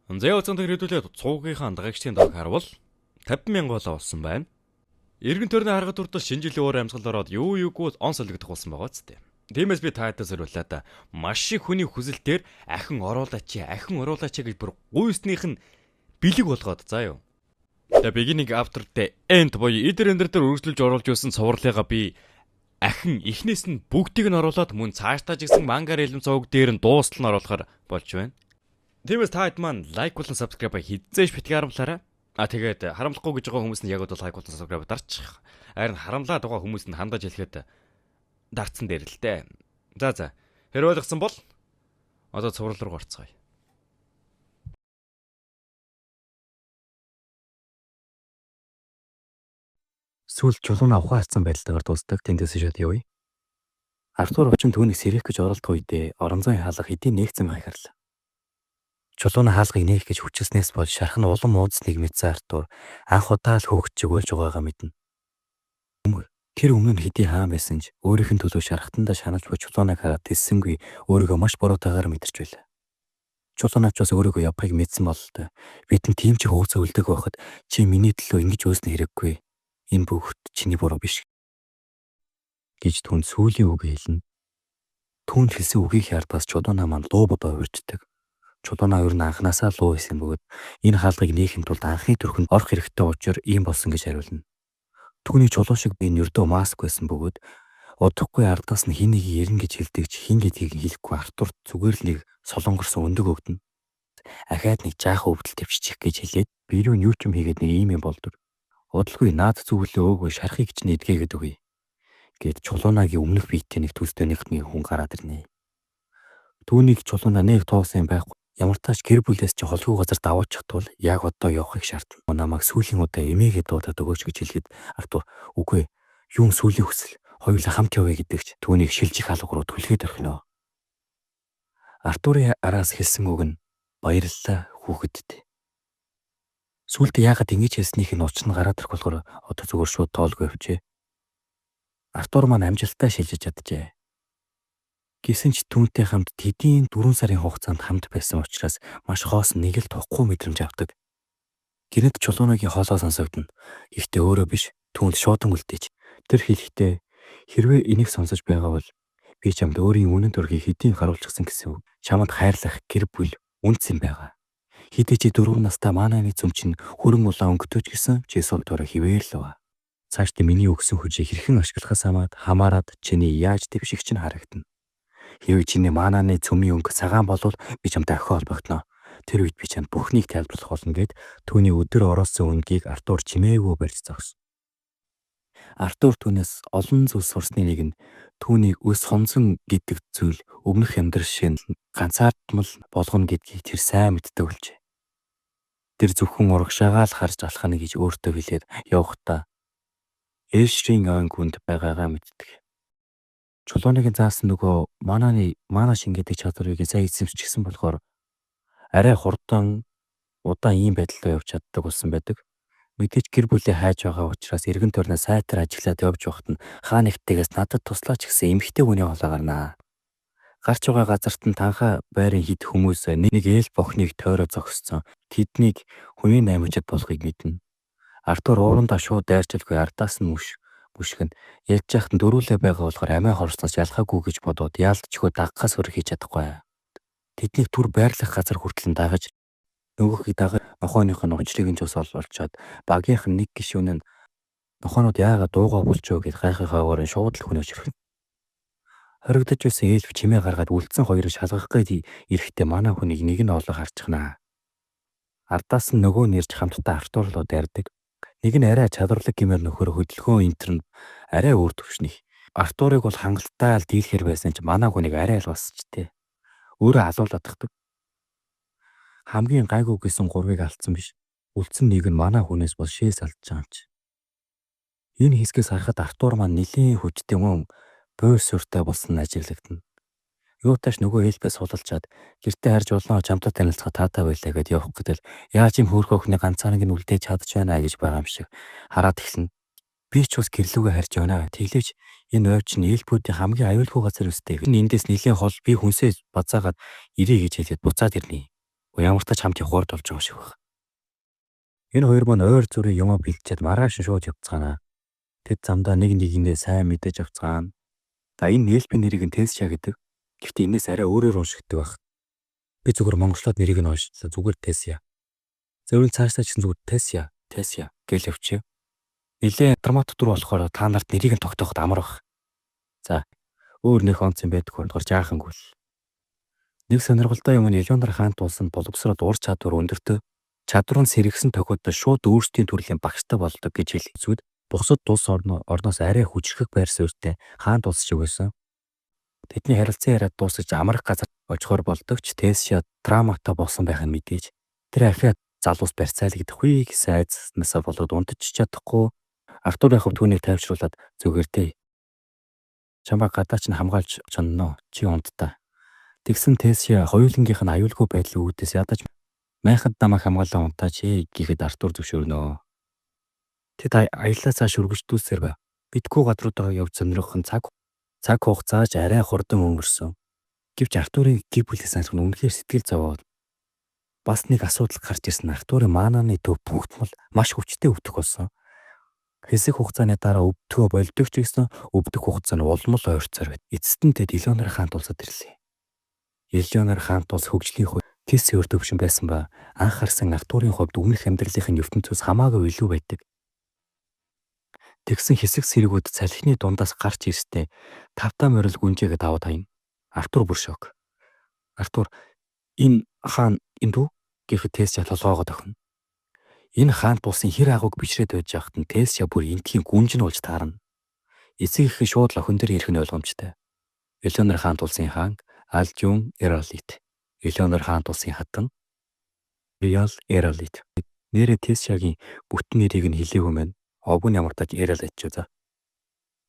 Зэо цантаг хэдүүлээд цуугийнхаа дагагчдын дог харвал 50,000 болоо болсон байна. Иргэн төрний харгад хүртэл шинэ жилийн өөр амьсгал ороод юу юугүй он солигдох болсон байгаа ч тийм. Тиймээс би таатаа зориуллаа да. Маш их хүний хүсэлтээр ахин оруулаач гэж бүр гуйснийх нь бэлэг болгоод заа юу. The beginning after the end боёо эдэр эндэр дээр үргэлжлүүлж оруулж байсан цувралыгаа би ахин эхнээс нь бүгдийг нь оруулаад мөн цаашдаа жигсэн мангар элэм цог дээр нь дуустал нь оруулахар болж байна. Тиймээс та хэд маань лайк болон subscribe хийцээж битгий харамлаарай. Тэгээд харамлахгүй гэж байгаа хүмүүс нь яг бол лайк болон subscribe дарчих. Харин харамлаад байгаа хүмүүс нь хандаж хэлэхэд дарцсан дээр л дээ. За. Хэрэг ойлгосон бол одоо цуврал руу орцгоё. Сүүлд чулуун авах хацсан байдлаар дуустдаг тэндээс шууд явъя. Артур очин түүнийг сэрэх гэж оролдох үедээ орон зайг хаалгах хэдийн нэгцэн байхаар л. Чулууны хаалгыг нээх гэж хүчилснээс болж шарх нь улам уудасныг мэдсэн Артур анх удаа л хөөгч өгүүлж байгаагаа мэднэ. Тэр өмнө нь хэдий хаан байсан ч өөрийнх нь төлөө шархтандаа шанаж буй чулууныг хараад тэссэнгүй өөрийгөө маш буруутайгаар мэдэрч байлаа. Чулуунаач бас өөрийгөө явахыг мэдсэн бололтой. Бид нь тийм ч хөөцөө үлдэх байхад чи миний төлөө ингэж өснө хэрэггүй. Энэ бүгд чиний буруу биш гэж түн сүүлийн үг хэлнэ. Түүнд хэлсэн үгийг хард бас чулуунаа маань луу бодоо урьддаг. Чулуунаа ер нь анханасаа луу байсан бөгөөд энэ хаалгыг нээхин тулд анхны төрхөнд орох хэрэгтэй учраас ийм болсон гэж хариулна. Түүний чулуун шиг энэ ердөө маск байсан бөгөөд удахгүй ардаас нь хин нэг ярина гэж хэлдэг ч хин гэдгийг хэлэхгүй Артурт зүгээр л нэг солонгорсон өндөг өгдөн. Ахаад нэг жаахан өвдөл төвчих гэж хэлээд би юу ч юм хийгээд нэг ийм юм болдог. Удалгүй наад зүглээ өөгөө шархыг ч нэдгээгээд өгье гэд чулуунагийн өмнөх биетийн нэг төстөнийх нь хүн гараад ирнэ. Түүнийг чулуунаа нэг тоосон байхгүй. Ямар тач гэр бүлээс чи холгүй газар даваачих тул яг одоо явахыг шаардна. Намайг сүүлийн удаа эмээгээ дуудаад өгөөч гэж хэлэхэд Артур үгүй юун сүүлийн хүсэл хоёулаа хамт явъя гэдэгч түүнийг шилжих алга руу түлхээд орхино. Артурын араас хэлсэн үг нь баярлалаа хүүхэдтэй. Сүүлдээ яагаад ингэж хэлснийх нь учир нь гараад ирэх болохоор одоо зүгээр шууд тоолгүй явжээ. Артур маань амжилттай шилжиж чаджээ. Гэсэн ч түүнтэй хамт тэдийн 4 сарын хугацаанд хамт байсан учраас маш хоосон нэг л тухгүй мэдрэмж авдаг. Гэнэт чулуунагийн хоолой сонсогдно. Ихтэй өөрөө биш түүнд шуудан үлдээч. Тэр хэлэхдээ хэрвээ энийг сонсож байгаа бол би чамд өөрийн үнэн төрхийг хэдийн харуулчихсан гэсэн үг. Чамд хайрлах гэр бүл үнц юм байгаа. Хэдий чи 4 настай маананы цөм чинь хөрөн улаан өнгөтөж гисэн чи сувдороо хിവэрлээ. Цаашдаа миний өгсөн хүчийг хэрхэн ашиглахаас хамаарад чиний яаж дэвших чинь харагдана. Хэрвээ чиний маананы цөмийн өнгө цагаан болвол би чамтай охин холбогдно. Тэр үед би чамд бүхнийг тайлбарлах болно гэд түүний өдөр ороосон үнгийг Артур чимээгүй барьж зогс. Артур түүнээс олон зүйл сурсны нэг нь түүнийг өс хонзон гэдэг зүйл өмнөх амьдрал шиг ганцаардмал болгоно гэдгийг тэр сайн мэддэг болжээ. Тэр зөвхөн урагшаагаа л харж алхана гэж өөртөө хэлээд явхдаа Элшрийн ан хүнд байгаагаа мэддэг. Чулууныг заасан нөгөө маана шингээдэг чадварыг сайн эзэмшчихсэн болохоор арай хурдан удаан ийм байдлаа явж чаддаг болсон байдаг. Мэдээж гэр бүлээ хайж байгаа учраас эргэн тойрноо сайтар ажиглаад явж байхад нь хаа нэгтгээс надад туслаач гэсэн эмэгтэй хүний хоолой гарнаа. Гарч байгаа газарт нь танхаа байрын хід хүмүүс нэг ээл бохныг тойроо зогссон. Тэднийг хувийн наймагчд болохыг мэднэ. Артур уурандаа шууд дайрчилгүй ардаас нь бүшгэн ялж яхад нь дөрүүлээ байгаа болохоор амиа хорсноос ялхаагүй гэж бодоод яалтчгүй дагахаас өөр хийж чадахгүй. Тэднийг түр байрлах газар хүртэл дагаж нөгөөхийг дагаж нохооных нь учрыг нь цус олчоод багийнх нь нэг гишүүн нь нохоонууд яагаад дуугаа булчөө гэд гайхахаагаар шууд л хүнөөж ирэх. Хоригдож байсан ээлв чимээ гаргаад үлдсэн хоёрыг шалгах гээд ирэхдээ манай хүнийг нэг нь олоо харчихнаа. Ардаас нь нөгөө нэрж хамтдаа Артур руу дайрдаг. Нэг нь арай чадварлаг гэмээр нөхөр хөдөлгөөн интерн арай өөр төвшних. Артурыг бол хангалттай л дийлэхэр байсан ч манай хүнийг арай л басчтэй. Өөрөө алуулаад тахдаг. Хамгийн гайгүй гэсэн 3-ыг алдсан биш. Үлдсэн нэг нь манай хүнээс бол шээс алдж байгаа юм чи. Энэ хэсгээс харахад Артур маань нэлийн хүчтэй мөн буур сүртэй болсон ажиглагдана. Юутааш нөгөө хэлбээ сулалчаад гэртээ харж болно чамтай танилцах таатай байлаа гэд явах гэдэл яаж юм хөөрхө өхний ганцаарыг нь үлдээж чадж байна гэж байгаа юм шиг хараад эхэлнэ. Би ч бас гэрлүүгээ харж байна. Тэглэж энэ ойч нь ээлбүүдийн хамгийн аюулгүй газар өстэй. Энэ эндээс нэлийн хол би хүнсээ базаагаад ирээ гэж хэлээд буцаад ирнэ. Ямар ч тач хамт явахаар болж байгаа шиг байна. Энэ хоёр маань ойр зүрийн юмаа бэлдчихэд маргааш шууд явцгаана. Тэд замдаа нэг нэгэндээ сайн мэдэж авцгаана. За энэ нээлтийн нэрийг нь Тесsia гэдэг. Гэхдээ энэс арай өөрөөр уншигддаг баг. Би зүгээр монголоод нэрийг нь уншчихсан. Зүгээр Тесsia. Зөвхөн цаашдаа ч зүгээр Тесsia гэж явчих. Нилээ драмат дүр болохоор та нарт нэрийг нь тогтооход амар баг. За өөр нөх онц юм байдаг хөрөнгө жаахангүй л. Нэг сонирхолтой юм нь Элеонор хаант болсон боловсрол ур чадвар өндөртөө чадвар нь сэргсэн тохиолдолд шууд өөрсдийн төрлийн багштай болдог гэж хэлэхэд бусад улс орноос арай хүчрэх байр суурьтай хаант улс шиг байсан. Тэдний харилцан яриад дуусгаж амрах газар очихоор болдог ч Тесsia драматай болсон байх нь мэдээж. Тэр ахиад залуус барьцаалагдах үе гэсэн айдснасаа болоод унтаж чадахгүй. Артур яхав түүнийг тайвшруулад зүгээртэй. Чамаа гадаач нь хамгаалж чонноо чи унтдаа. Тэгсэн Тесsia хоёулангийнх нь аюулгүй байдлын үүдээс ядаж майхад намайг хамгаалаа унтаач гэхэд Артур зөвшөөрнө. Тэд аяллаа цааш үргэлжлүүлсээр байв. Битгүү гадруудаа явж сонирхох нь цаг хугацааж арай хурдан өнгөрсөн. Гэвч Артурын гэр бүлийн санах нь үнэхээр сэтгэл зовоод бас нэг асуудал гарч ирсэн. Артурын маананы төв бүгдмэл маш хүчтэй өвдөх болсон. Хэсэг хугацааны дараа өвдөхөө болдог ч гэсэн өвдөх хугацаа нь улмал ойрцоор байт. Эцэст нь тэд Элеонор хаант улсад ирлээ. Элеонор хаант улс хөгжлийн хувьд Тесsia өртөвшин байсан ба анх харсан Артурын хувьд өмнөх амьдралын ертөнцөөс хамаагүй илүү байдаг. Тэгсэн хэсэг сэргүүд салхины дундаас гарч ирстэй тавтаа морил гүнжээгээд аваад хаяна. Артур бүр шок. Артур энэ хаан энэ дүү гэхэд Тесsia толгоогоо тохино. Энэ хаант улсын хэр агууг бичрээд байж байхад нь Тесsia бүр энтхийн гүнж нь болж таарна. Эцэг их шууд л охин дээр ирэх нь ойлгомжтой. Элеонор хаант улсын хаан Алжун Эралит. Элеонор хаант улсын хатан Реал Эралит. Нэрээ Тессиагийн бүтэн нэрийг нь хэлээгүй мэн. Овгын ямар тач Эралит ч за.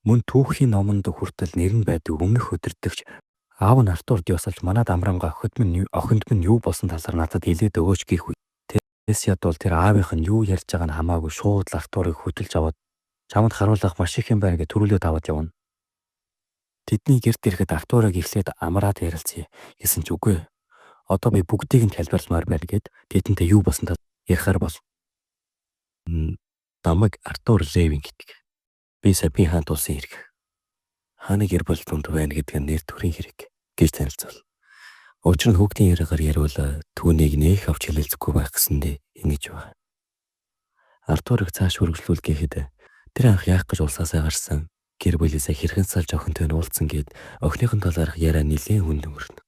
Мөн түүхийн номонд хүртэл нэр нь байдаг өмнөх өдөртөгч аав нь Артур Диосалж манад амранга охинд минь юу болсон талаар надад хэлээд өгөөч гэх үе. Тесяд бол тэр аавынх нь юу ярьж байгааг нь хамаагүй шууд Артурыг хөдөлж аваад чамд харуулах маш их юм байна гэж төрүүлээд аваад явна. Тэдний гэрт ирэхэд Артурыг эхлээд амраад ярилцъя гэсэн ч үгүй. Одоо би бүгдийг нь тайлбарламаар байна гэд тэдэнтэй юу болсон талаар ярихаар бол. Намайг Артур Левин гэдэг. Би Сапи хаант улсын хэрэг. Хааны гэр бүл түнд байна гэдэг нь нэр төрийн хэрэг гэж танилцвал. Учир нь хүүхдийн яриагаар ярил түүнийг нэх авч хэлэлцэхгүй байх гэсэндээ ингэж байна. Артурыг цааш үргэлжлүүл гэхэд тэр анх яах гэж улсаасаа гарсан гэр бүлээсээ хэрхэн салж охинтой нь уулзсан гэд охиныхон талаарх яриа нэлээд хүнд өнгөрнө.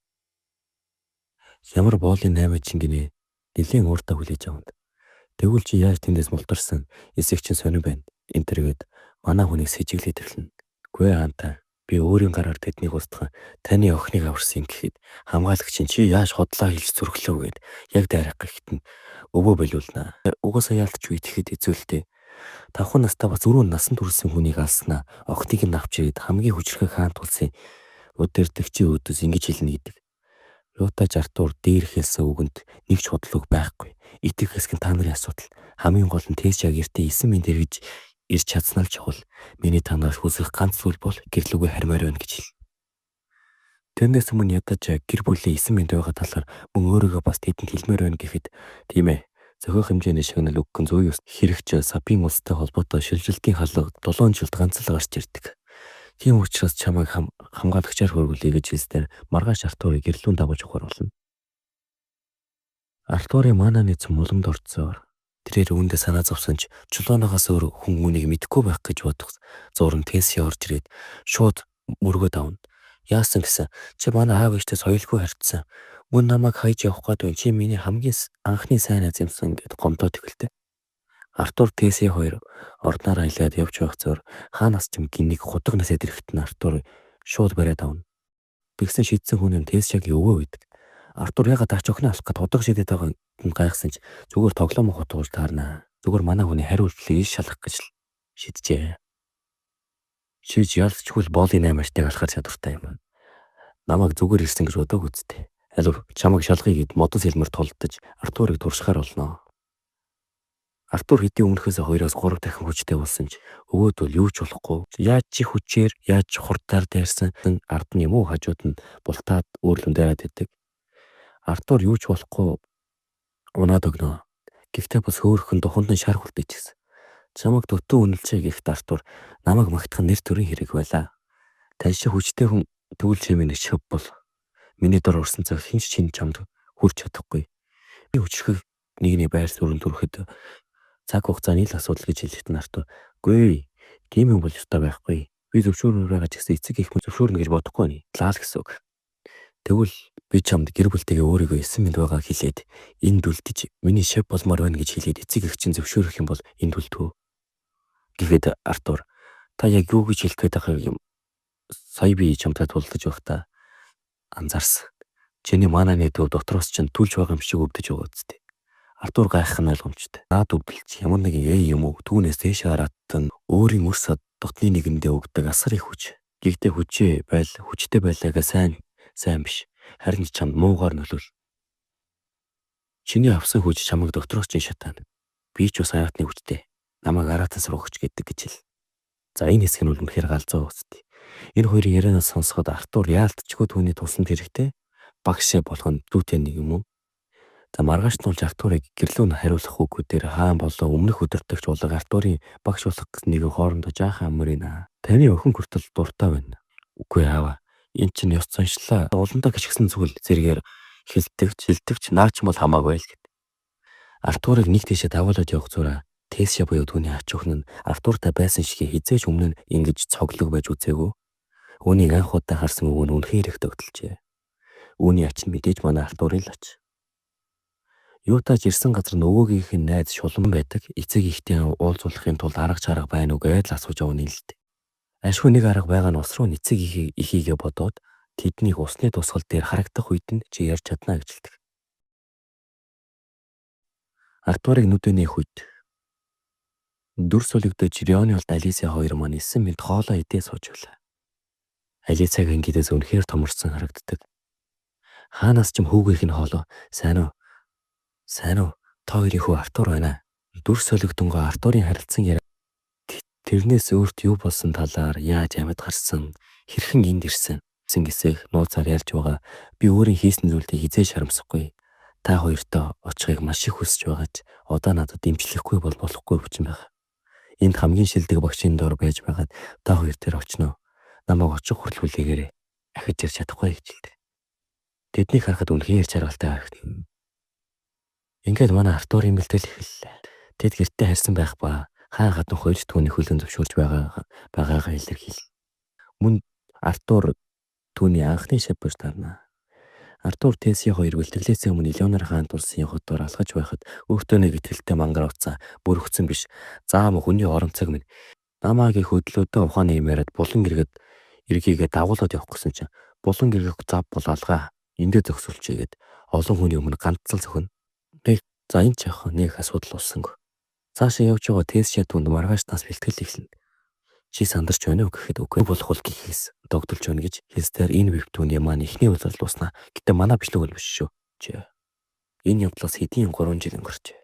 Ямар боолын 8 чингэнэ нэлээд ууртаа хүлээж аванд. Тэгвэл чи яаж тэндээс мултарсан? Эсэх чинь сонир байна. Энтергээд манай хүнийг сэжиглээд ирлэн. Гүй хаантаа. Би өөрийн гараар тэднийг устгах таны охиныг аварсан гэхэд хамгаалагч чи яаж хотлоо хэлж зүрхлөө гэд яг дайрах гэхэд нь өвөө болиулнаа. Угаасаа яалтч үйтгэхэд эзүүлтэй. Тавхан настаа бас өрөө насан турсан хүнийг алснаа. Охиныг нь авч ирээд хамгийн хүчрэх хаант улсын өдөртөгчийн өдөөс ингэж хэлнэ гэдэг. Лутаж Артур дээр хэлсэн үгэнд нэг ч бодлого байхгүй. Итгэх хэсэг нь та нарын асуудал. Хамгийн гол нь Тессиаг эртээ 9 минут эргэж ирж чадсанаа л чухал. Миний танаас хүсэх ганц зүйл бол гэрлүүгээ хармаар байна гэж хэл. Тэрнээс өмнө ядаж гэр бүлийн 9 минут байгаа талаар мөн өөрийгөө бас тэдэнд хэлмээр байна гэхэд тийм ээ. Зохиох хэмжээний шагнал өгөх 109 хэрэгч Сапийн улстай холбоотой шилжилтийн халга 7 жилд ганц л гарч ирдэг. Тийм учраас чамайг хамгаалагчаар хөргүүлье гэж хэлснээр маргааш Артурыг гэрлүүн дагуулж ухаар болно. Артурын маананы цэм уламд орцоор тэрээр үүндээ санаа зовсон ч чулуунаас өөр хүн үнийг мэдэхгүй байх гэж бодох зурн Тесsia орж ирээд шууд мөргөөд авна. Яасан гэсэн чи манай аав ээжтэй соёлгүй харьцсан. Мөн намайг хайж явах гэдэг чи миний хамгийн анхны сайн найз юмсан гэд гомдоод эхэлдэг. Артур Тесsia хоёр ордноор аялаад явж байх зөөр хаанаас ч гиннийг худаг насэд ирэхэд нь Артур шууд бариад авна. Тэгсэн шийдсэн хүн нь Тессиагийн өвөө байдаг. Артур ягаад аач охин алах гэд худаг шидэд байгаа нь гайхсан ч зүгээр тоглоом хутгуулж таарна. Зүгээр манай хүний хариултлыг шалгах гэж шийджээ. Шиж ялцчгүй боолын 8-ыг алхах чадвартай юм. Намайг зүгээр ирсэн гэж бодог үсттэй. Алив чамайг шалгахыг гэд модон сэлмэр толдож Артурыг туршихаар болно. Артур хэдийн өмнөхөөс 2-оос 3 дахин хүчтэй болсон ч өвөөд бол юу ч болохгүй. Яаж чи хүчээр яаж хурдаар дайрсан ард нь юм уу хажууд нь бултаад өөрлөн дайраад идэг. Артур юу ч болохгүй Унаад өгнө. Гэхдээ бас хөөхөн духанд нь шар хүрдэж гисэн. Чамаг дутуу үнэлцээ гэхт Артур намайг магтах нэр төрийн хэрэг байлаа. Таньшаа хүчтэй хүн тэгвэл чимээ нэг шөв бол. Миний дор орсон цаг хинч чин чамд хүрч чадахгүй. Би өчрөх нэгний байр суурьнд хүрэхэд цаг хугацааны л асуудал гэж хэлэхэд Артур үгүй тийм юм бол ёстой байхгүй. Би зөвшөөрнө байгаа ч гэсэн эцэг их мөн зөвшөөрнө гэж бодохгүй ни. Лаал гэсэн үг. Тэгвэл би чамд гэр бүлтэйгээ өөрийгөө эсэн мэд байгаа хэлээд энд үлдэж миний шав болмоор байна гэж хэлээд эцэг их чинь зөвшөөрөх юм бол энд үлдв. Гэхэд Артур та яг юу гэж хэлэх гээд байгаа юм? Сая би чамтай тулдаж байхдаа анзаарсан. Чиний манааны төв дотроос чинь түлж байгаа юм шиг өвдөж байгаа үстэй. Артур гайхах нь ойлгомжтой. Наад өвдөлч ямар нэгэн юм уу түүнээс дээш хараад өөрийн өрс дотны нэгэндээ өгдөг асар их хүч. Гэхдээ хүчтэй байлаагаа сайн биш. Харин чамд муугаар нөлөөл. Чиний авсан хүч чамайг дотроос чинь шатаана. Би ч бас хаятны хүчтэй. Намайг аратан сургагч гэдэг гэж хэл. За энэ хэсэг нь үнэхээр галзуу үстэй. Энэ хоёрын ярианаас сонсоход Артур яалтчгүй түүний тусламж хэрэгтэй. Багшаа болгоно дүүтэй нэг юм уу? За маргааш нь болж Артурыг гэрлүүн хариулах үгүүдээр хаан болоо өмнөх өдөртөгч болог Артурын багш болох нэг хоорондоо жаахан амрина. Таны охин хүртэл дуртай байна. Үгүй аава. Энд чинь ёс заншлаа. Уландаа гიშгсэн зүйл зэрэгээр хилдэгч наач бол хамаагүй л гэд. Артурыг нэг тийшээ давуулаад явах зураа Тэсшэ буюу түүний ач өхөн нь Артуртай байсан шиг хизээч өмнө нь ингэж цоглог байж үзээгүй. Үүнийг анх удаа харсан өвөө нь үнэхээр их тогтолжээ. Үүний ач нь мэдээж манай Артурын л ач. Юутаж ирсэн газар нөгөөгийнх нь найз шулан байдаг. Эцэг ихтэй уулзуулахын тулд арга чарга байна уу гэж асууж авах нь л дээ. Ашгүй нэг арга байгаа нь ус руу эцэг ихийгээ бодоод тэднийг усны тусгал дээр харагдах үед нь чи ярьж чадна гэж хэлдэг. Артурыг нүдэний үед дүр солигдож Риони болд Алисиа хоёр маань эсэн мэд хоолоо идээ сууж байлаа. Алисаг ангидээс үнэхээр томорсон харагддаг. Хаанаас ч хүүгийнх нь хоолоо сайн уу? Та хоёрын хүү Артур байна. Дүр солигдонгоо Артурын харилцан яриа. Тэрнээс өөрт юу болсон талаар яаж амьд гарсан, хэрхэн энд ирсэн гэсэх нууцаар ярьж байгаа. Би өөрийн хийсэн зүйлийг хизээж харамсахгүй. Та хоёртой очихыг маш их хүсэж байгаач одоо надад дэмжлэхгүй бол болохгүй хүчин байна. Энд хамгийн шилдэг багшийн дор байж байгаад та хоёр тэр очно. Намайг очих хүртэл хүлээгээрэй. Ахиж ирж чадахгүй гэж хэлдэг. Тэднийг харахад үнэхээр жаргалтай харагдана. Ингээд манай Артурын бэлтгэл эхэллээ. Тэд гэртээ харьсан байх ба хаан гадна хоёрч түүний хөлөн зөвшөөрж байгаагаа илэрхийл. Мөн Артур түүний анхны шавьж тарна. Артур Тэсийн хоёр бэлтгэлээс өмнө Элеонор хаан тулсын хотоор алхаж байхад өөртөө нэг итгэлтэй мангар уцаа бүрхцэн биш. Заам хүний орон цаг минь намаагийн хөдлөөдөө ухааны юм яриад булан эргээгээ дагуулад явах гэсэн чинь булан эргэх зав бол алгаа эндээ зөксөлчээгээд олон хүний өмнө ганцлал зөхөн. За энэ ч яах нэг асуудал болсонгүй. Цаашаа явж байгаа Тэсшэ түнд маргаашнаас бэлтгэл эхэлнэ. Чи сандарч байна уу гэхэд үгүй болох бол гэхээс тогтолж байна гэж хэлсээр энэ вебтүүний маань ихний үйлрэл дуснаа. Гэтэ манай бичлэг бол биш шүү. Энэ явдлаас хэдийн 3 жил өнгөрчээ.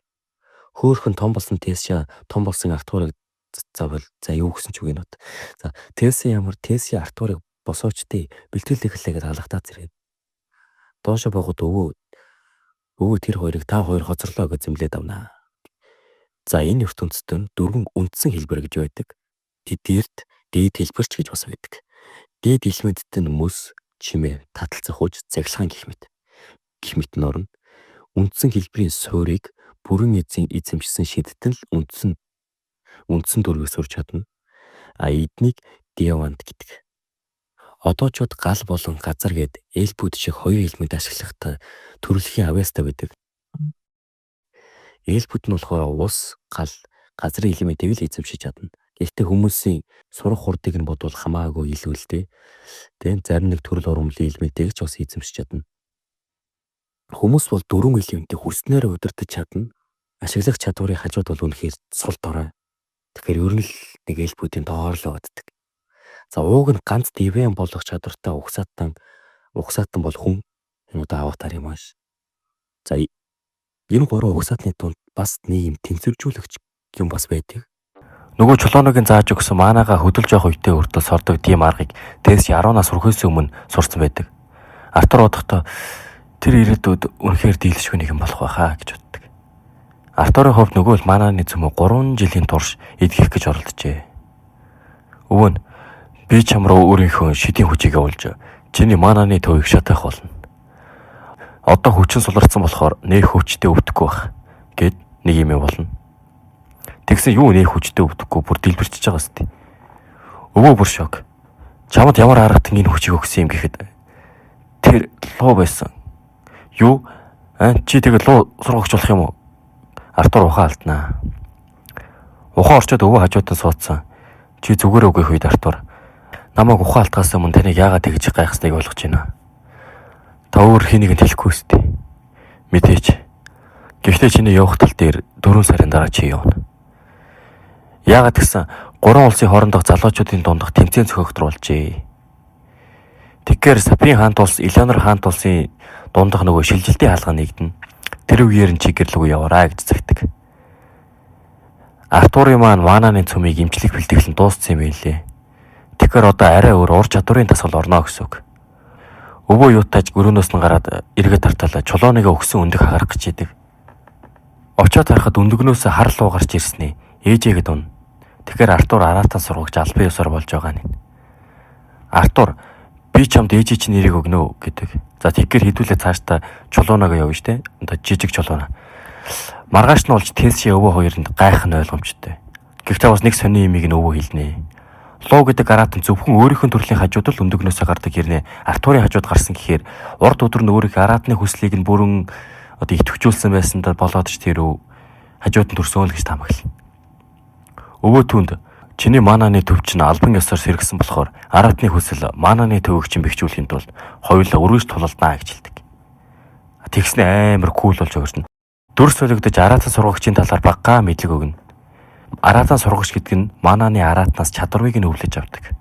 Хөөхөн том болсон Тэсшэ том болсон Артурыг завал за юу гэсэн ч үгүй нөт. За Тэсшэ Артурыг босоочтой бэлтгэл эхлэгээд халахтаа зэрэг. Доошо богод өвөө тэр хоёрыг та хоёр хоцорлоо гэж зэмлээд авнаа. За энэ ертөнцид 4 үндсэн хэлбэр гэж байдаг. Тэдгээрт дээд хэлбэрч гэж бас байдаг. Дээд хэлбэрт нь мөс, чимээ, таталцах уж, цахилгаан гэх мэт норно. Үндсэн хэлбэрийн суурийг бүрэн эзэмшсэн шидтэн л үндсэн дүргээс сурч чадна. Эднийг диавант гэдэг. Одоочууд гал болон газар гээд элбүүд шиг хоёр хэлмэд ашиглахдаа төрөлхийн авьяастай байдаг. Элбүүд нь болохоор ус, гал, газрын элементийг л эзэмшиж чадна. Гэхдээ хүмүүсийн сурах хурдыг нь бодвол хамаагүй илүү л дээ. Тэгэн зарим нэг төрөл ургамлын элементийг ч бас эзэмшиж чадна. Хүмүүс бол 4 элементийг хүрснээр удирдах чадна. Ашиглах чадварын хажууд бол үнэхээр сул дорой. Тэгэхээр ер нь л нэг элбүүдийн доор л боддог. За ууг нь ганц дивэн болох чадвартай угсаатан бол хүн удаа авахтаар юм ааш. За энэ 3 угсаатны дунд бас нэг юм тэнцвэржүүлэгч юм бас байдаг. Нөгөө чулууныгийн зааж өгсөн маанаага хөдөлж явах үедээ хүртэл сордог тийм аргыг Тэсшэ 10 нас хүрэхээс өмнө сурцсан байдаг. Артур удахгүй тэр ирээдүйд үнэхээр дийлшгүй нэг юм болох байхаа гэж боддог. Артурын хувьд нөгөө л манааны цөмөө 3 жилийн турш эдгэх гэж оролджээ. Өвөө нь би чам руу өөрийнхөө шидийн хүчийг явуулж чиний манааны төвийг шатах болно. Одоо хүчин суларсан болохоор нэр хүчтэй өвдөхгүй байх гэд нэг юм болно. Тэгсэн юу нэр хүчтэй өвдөхгүй бүр дэлбэрчж байгаа сте. Өвөө бүр шок. Чамд ямар аргатай энэ хүчийг өгсөн юм гэхэд тэр луу байсан. Юу? Чи тэгэл луу сургагч болох юм уу? Артур ухаан алднаа. Ухаан орчоод өвөө хажуудаа суудсан. Чи зүгээр өгөх үед Артур намайг ухаан алдгаас өмнө таныг яагаад тэгж гайхсныг ойлгож байна. Та өөр хэнийг нь хэлэхгүй өстэй. Мэдээч. Гэхдээ чиний явах тал дээр 4 сарын дараа чи явна. Яагаад гэсэн 3 улсын хоорондох залуучуудын дундах тэмцээн зохиогдруулжээ. Тэгэхээр Сапийн хаант улс, Элеонор хаант улсын дундах нөгөө шилжилтийн хаалга нэгдэн. Тэр үеэр нь чи гэрлгүй яваарай гэж загтаг. Артурын маань манааны цөмийг имжлэх бэлтгэл нь дууссан юм байлээ. Тэгэхээр одоо арай өөр ур чадварын тасгал орно гэсэн үг. Өвөө юутаж өрөөнөөс нь гараад эргээд тарталаа чулууныгаа өгсөн өндөх хагарах гэж идэг. Очоод харахад өндөгнөөс хар луу гарч ирснээ ээжээгэд унна. Тэгэхээр Артур араатан сургагч албан ёсоор болж байгаа нь. Артур би чамд ээжээ чи нэрийг өгнө гэдэг. За тэгэхээр хэдүүлээ цаашдаа чулуунагаа явна штэ. Одоо жижиг чулууна. Маргааш нь болж Тэнси өвөө хоёрынд гайх нь ойлгомжтой. Гэхдээ бас нэг сони юмыг нь өвөө хэлнэ. Луу гэдэг араатан зөвхөн өөрийнхөө төрлийн хажууд л өндөгнөөсөө гардаг хэрнээ Артурын хажууд гарсан гэхээр урд өдөр нь өөрийнхөө араатны хүслийг нь бүрэн одоо идэвхжүүлсэн байсандаа болоод ч тэрөө хажууд нь төрсөн л гэж таамаглана. Өвөө түнд чиний манааны төв чинь албан ёсоор сэргсэн болохоор араатны хүсэл манааны төвөг чинь бэхжүүлэхийн тулд хоёулаа өргөж тулалдана гэж хэлдэг. Тэгснэ амар кул болж өгөрнө. Дүр солигдож араатан сургагчийн талаар багагаа мэдлэг өгнө. Араатан сургагч гэдэг нь манааны араатнаас чадварыг нь өвлөж авдаг.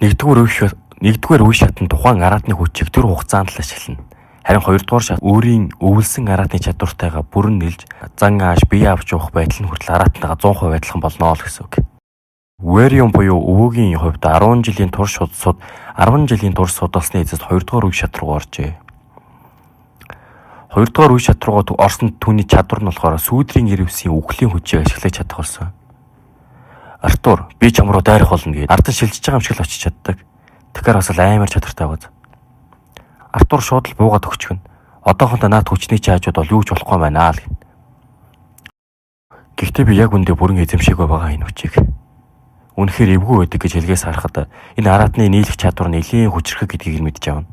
Нэгдүгээр үе шатнд тухайн араатны хүчийг төр хугацаанд л ашиглана. Харин хоёрдугаар шат өөрийн өвлсөн араатны чадвартайгаа бүрэн нэлж зан ааш бие авч явах байдал нь хүртэл араатантайгаа 100% адилхан болно л гэсэн үг. Вэриум буюу өвөгийн хувьд 10 жилийн турш судалсны эцэст 2 дугаар үе шат руу оржээ. 2 дугаар үе шат руу орсон түүний чадвар нь болохоор сүүдрийн ирвсийн үхлийн хүчийг ашиглаж чадах болсон. Артур би чам руу дайрах болно гэд ардан шилжиж байгаа юм шиг л очиж чаддаг. Тэгэхээр бас амар чадвартай байгаа. Артур шууд л буугаад өгчихвэн. Одоохондоо наад хүчний чаажууд бол юу ч болохгүй байна л гэн. Гэхдээ би яг үндэ бүрэн эзэмшээгүй байгаа энэ хүчийг. Үнэхээр эвгүй байдаг гэж хэлгээс харахад энэ араатны нийлэх чадвар нь нэлийн хүчрхэг гэдгийг нь мэдж авна.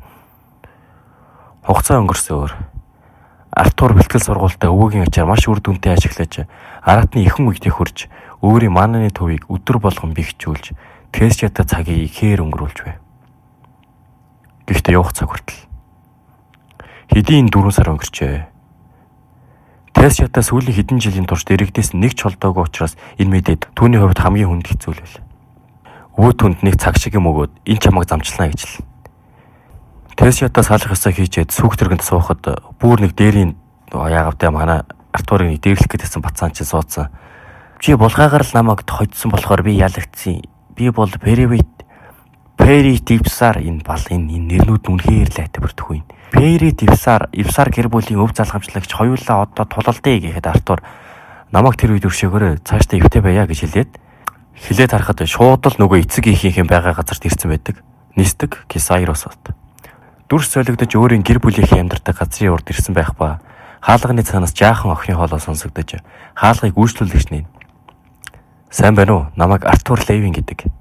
Хугацаа өнгөрсөн өөр. Артур бэлтгэл сургуультаа өвөөгийн ачаар маш үр дүнтэй ашиглаж араатны ихэн үедээ хүрч өөрийн манааны төвийг өдөр болгон бэхжүүлж Тэсчата цагийг ихээр өнгөрүүлж байв. Гэхдээ явах цаг хүртэл хэдийн 4 сар өнгөрчээ. Тэсчата сүүлийн хэдэн жилийн турш дэрэгдээс нэг ч холдоогүй учраас энэ мэдээд түүний хувьд хамгийн хүнд хэцүү л байл. Өвөө түнд нэг цаг шиг юм өгөөд энэ чамайг замчлаа гэж л. Тэсчата салах ёсоо хийжээд сүх тэргэнд суухад бүр нэг дээрийн яагавтай манай Артурыг нэг дээрлэх гэдсэн бацаан чинь суудсан. Чи булгаагаар л намайг хожсон болохоор би ялагдсан. Би бол Пэри Дивсар энэ нэрнүүд үнэхээр лайтай бүрдэх юм. Пэри Дивсар гэр бүлийн өв залгамжлагч хоёулаа одоо тулалдъя гэхэд Артур намайг тэр үед өршөөгөөрэй цаашдаа ивтэй байя гэж хэлээд харахад шууд л нөгөө эцэг ихийнхэн байгаа газарт ирсэн байдаг. Нисдэг Кисайросот. Дүрс солигдож өөрийн гэр бүлийнхээ амьдардаг газрын урд ирсэн байх ба хаалганы цаанаас жаахан охины хоолой сонсогдож хаалгыг үйлчлүүлэгч нэ. Сайн байна уу? Намайг Артур Левин гэдэг.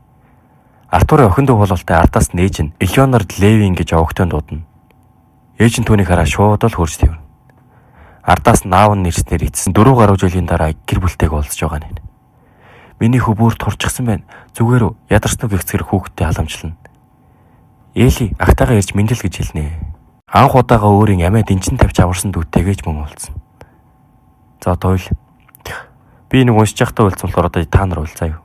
Артурын охин дүү бололтой ардаас нээж нь Элеонор Левин гэж овогтой дуудана. Ээж нь түүнийг хараа шууд л хурж твэрнэ. Ардаас наав нэрснээр эцэс 4 гаруй жилийн дараа гэр бүлтэйг уулзж байгаа нь. Миний хөвөр турчсан байна. Зүгээр ядарснуу гэгцгэр хүүхдтэй халамжлана. Эли агтайгаа ирж мэндэл гэж хэлнэ. Анх удаага өөрийн амиа дэнчин тавьж аварсан дүүтэйгэж мөн уулзсан. За тойл. Би нэг уншиж явахдаа уулзсан болохоор одоо та нар уулзаа юу.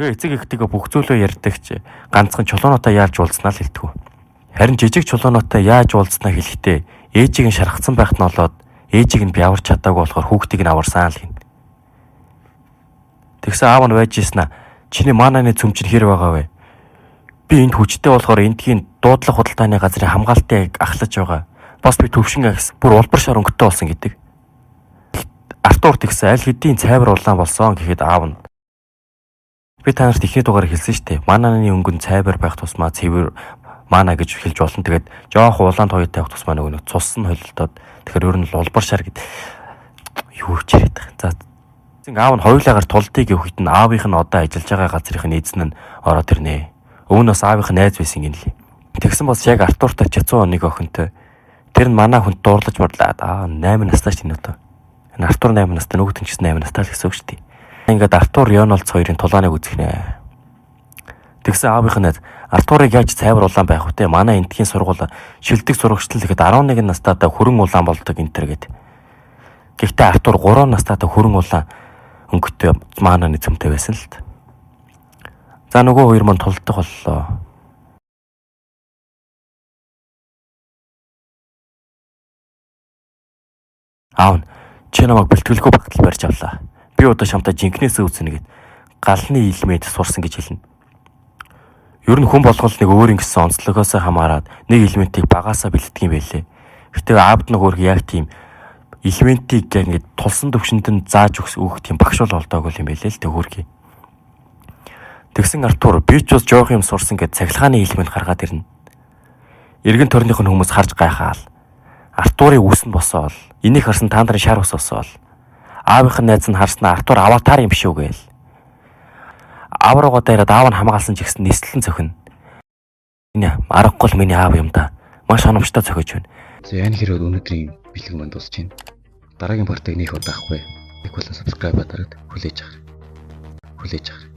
Тэгээ эцэг ихтэйгээ бүх зүйлөө ярьдагч ганцхан чулуунуудаа яаж уулзнаа л хэлдэг. Харин жижиг чулуунуудаа яаж уулзнаа хэлэхдээ ээжийг нь шархацсан байхад нь болоод ээжийг нь би аварч чадаагүй болохоор хүүхдийг нь аварсан л гин. Тэгсэн аав нь байж ийснэ. Чиний манааны цөм чинь хэр байгаа вэ? Би энд хүчтэй болохоор эндхийн дуудлага худалдааны газрын хамгаалтыг ахлаж байгаа. Бас би төвшин агс бүр улбар шар өнгөтэй болсон гэдэг. Артур тэгсэн аль хэдийн цайвар улаан болсон гэхэд аав нь би та нарт ихний дугаар хэлсэн шүү дээ. Мананы өнгөн цайвар байх тусмаа цэвэр мана гэж хэлж болно. Тэгээд жоох улаан тоётой байх тусмаа нөгөө цус нь холилдоод тэгэхээр ер нь л улбар шар гэд юу ч яриад байгаа. За аав нь хоёулагаар тулдыг өгөхөд нь аавынх нь одоо ажиллаж байгаа газрын эзэн нь ороод ирнэ. Өмнөөс аавынх найз байсан юм лээ. Тэгсэн бас яг Артуртай 101 охинтой. Тэр нь манай хүнд дуурлаж бодлаа. 8 настай ч энэ одоо. Энэ Артур 8 настай, нөгөөт нь ч 8 настай л гэсэн үг шүү дээ. Ингээд Артур Рональд хоёрын тулааныг үзэх нэ. Тэгсэн аавынх нь Артурыг яаж цайвар улаан байх вэ? Манай энтхийн сургууль шилдэг сурагчдал гэхэд 11 настайдаа хүрэн улаан болдог энтер гэд. Гэхдээ Артур 3 настайдаа хүрэн улаан өнгөтэй маананы цөмтэй байсан л та. За нөгөө хоёр мань тулдаг боллоо. Аав чи намайг бэлтгэлгүй багтал барьж авлаа. Би одоо шамтаа жинкнээсээ үзнэ гэд галны илмэд сурсан гэж хэлнэ. Ер нь хүн болгол нэг өөр ингэсэн онцлогоос хамаарат нэг элементийг багаасаа бэлддэг юм байлээ. Гэтэ аавд нь хөрг яг тийм элементийг ингээд тулсан төвшөнд нь зааж өгөх тийм багш бол олдоог юм байлээ л тэг хөргий. Тэгсэн Артур би ч бас жоох юм сурсан гэд цахилгааны элемент гаргаад ирнэ. Эргэн тойрных нь хүмүүс харж гайхаал. Артурыг үсэн босоол. Энийг харсан та нарын шар ус босоол. Аавынх нь найз нь харснаа Артур аватар юм биш үү гээл. Аав руугаа дайраад аав нь хамгаалсан ч гэсэн нислэн цохино. Энэ аргагүй л миний аав юм да. Маш ханамжтай цохиж байна. За яа нэрээ өнөөдрийн бэлэг манд дуусч байна. Дараагийн партыг нэх удаа ахгүй. Нэг болон subscribe дараад хүлээж авах.